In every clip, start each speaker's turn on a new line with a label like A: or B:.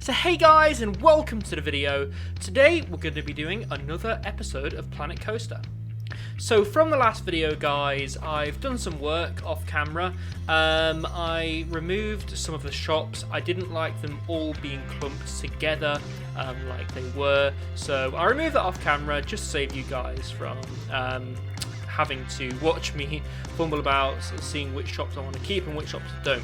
A: So hey guys, and welcome to the video. Today we're going to be doing another episode of Planet Coaster. So from the last video guys, I've done some work off camera. I removed some of the shops. I didn't like them all being clumped together like they were. So I removed that off camera just to save you guys from having to watch me fumble about seeing which shops I want to keep and which shops I don't.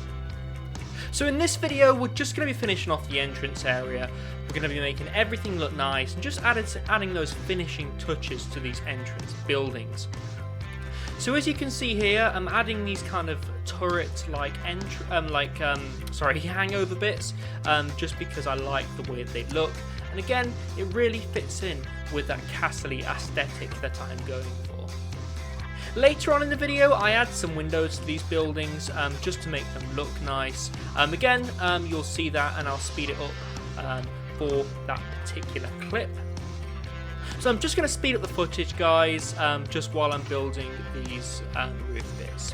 A: So in this video, we're just going to be finishing off the entrance area. We're going to be making everything look nice and just adding those finishing touches to these entrance buildings. So as you can see here, I'm adding these kind of turret-like hangover bits, just because I like the way they look. And again, it really fits in with that castle-y aesthetic that I'm going for. Later on in the video, I add some windows to these buildings just to make them look nice. Again, you'll see that and I'll speed it up for that particular clip. So I'm just going to speed up the footage, guys, just while I'm building these roof bits.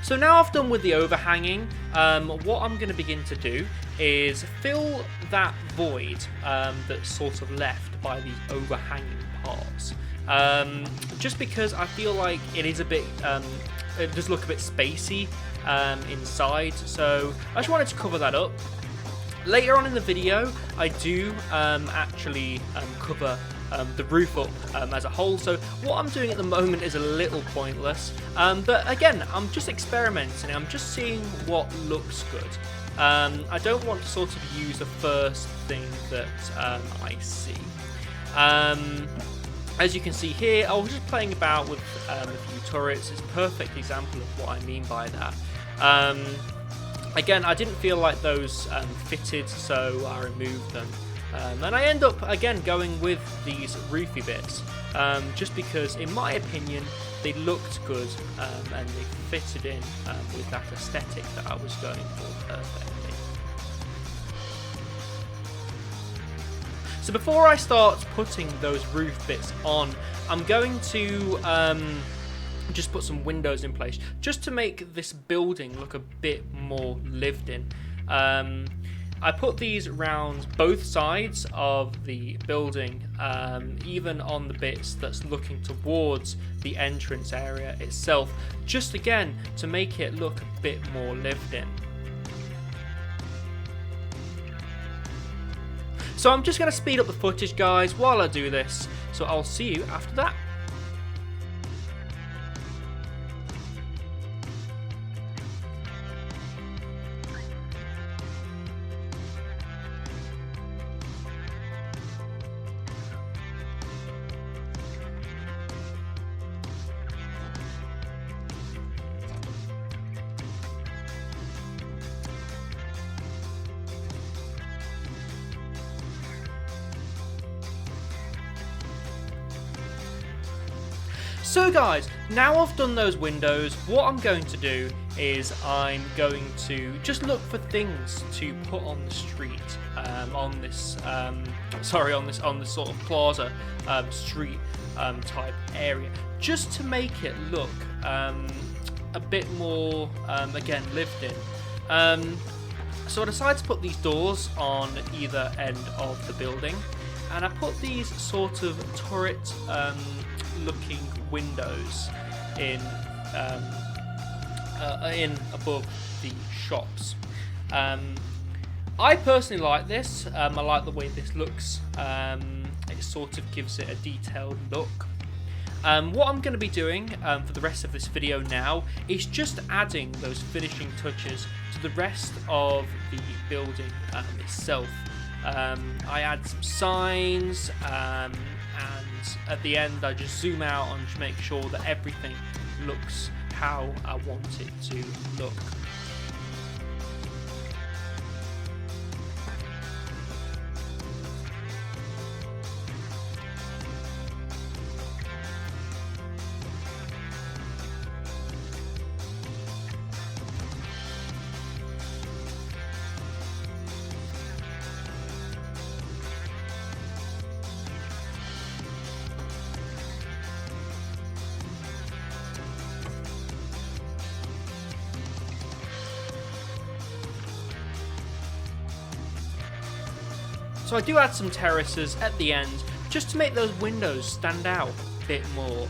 A: So now I've done with the overhanging, what I'm going to begin to do is fill that void that's sort of left by these overhanging parts. Just because I feel like it is a bit, it does look a bit spacey inside, so I just wanted to cover that up. Later on in the video, I do actually cover the roof up as a whole, so what I'm doing at the moment is a little pointless, but again, I'm just experimenting. I'm just seeing what looks good. I don't want to sort of use the first thing that I see. As you can see here, I was just playing about with a few turrets. It's a perfect example of what I mean by that. Again, I didn't feel like those fitted, so I removed them. And I end up, again, going with these roofy bits, just because, in my opinion, they looked good and they fitted in with that aesthetic that I was going for perfectly. So before I start putting those roof bits on, I'm going to just put some windows in place, just to make this building look a bit more lived in. I put these around both sides of the building, even on the bits that's looking towards the entrance area itself, just again to make it look a bit more lived in. So I'm just going to speed up the footage, guys, while I do this, so I'll see you after that. So guys, now I've done those windows, what I'm going to do is I'm going to just look for things to put on the street, on this sort of plaza street type area, just to make it look a bit more again lived in. So I decided to put these doors on either end of the building, and I put these sort of turret looking windows in above the shops. I personally like this. I like the way this looks. It sort of gives it a detailed look. What I'm going to be doing for the rest of this video now is just adding those finishing touches to the rest of the building itself. I add some signs and at the end I just zoom out and just make sure that everything looks how I want it to look. So I do add some terraces at the end just to make those windows stand out a bit more,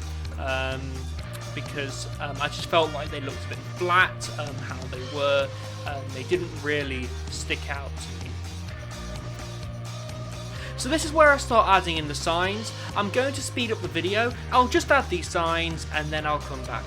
A: because I just felt like they looked a bit flat, how they were, they didn't really stick out to me. So this is where I start adding in the signs. I'm going to speed up the video, I'll just add these signs and then I'll come back.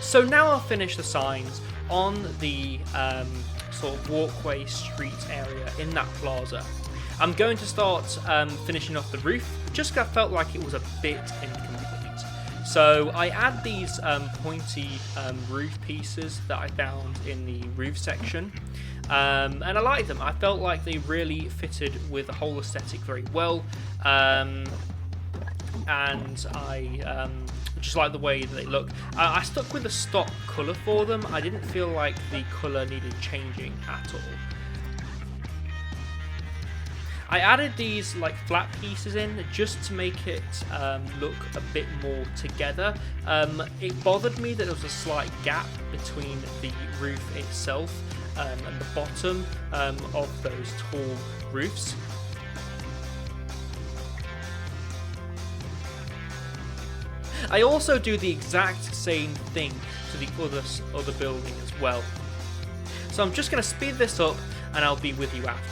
A: So now I'll finish the signs on the sort of walkway street area in that plaza. I'm going to start finishing off the roof, just 'cause I felt like it was a bit incomplete. So I add these pointy roof pieces that I found in the roof section, and I like them. I felt like they really fitted with the whole aesthetic very well, and I just like the way that they look. I stuck with the stock colour for them. I didn't feel like the colour needed changing at all. I added these like flat pieces in just to make it look a bit more together. It bothered me that there was a slight gap between the roof itself and the bottom of those tall roofs. I also do the exact same thing to the other building as well. So I'm just going to speed this up and I'll be with you after.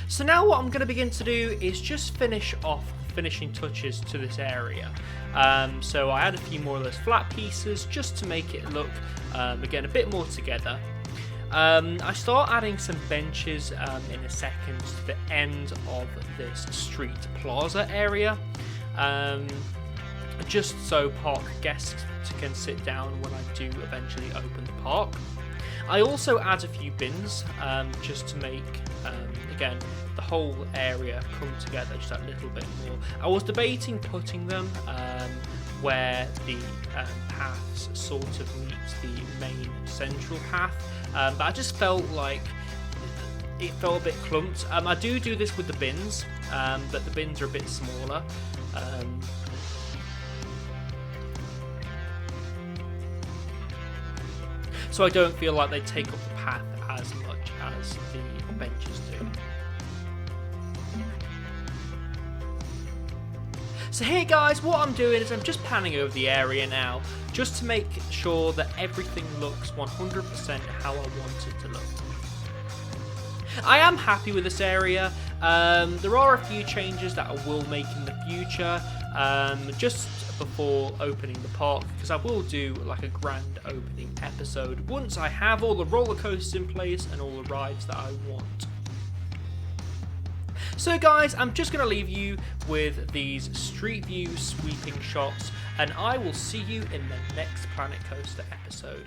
A: So now what I'm going to begin to do is just finish off the finishing touches to this area. So I add a few more of those flat pieces just to make it look, again, a bit more together. I start adding some benches in a second to the end of this street plaza area, just so park guests can sit down when I do eventually open the park. I also add a few bins just to make, again, the whole area come together just a little bit more. I was debating putting them where the paths sort of meet the main central path, but I just felt like it felt a bit clumped. I do this with the bins, but the bins are a bit smaller. So I don't feel like they take up the path as much as the benches do. So here guys, what I'm doing is I'm just panning over the area now, just to make sure that everything looks 100% how I want it to look. I am happy with this area. There are a few changes that I will make in the future, just before opening the park, because I will do like a grand opening episode once I have all the roller coasters in place and all the rides that I want. So guys, I'm just going to leave you with these street view sweeping shots, and I will see you in the next Planet Coaster episode.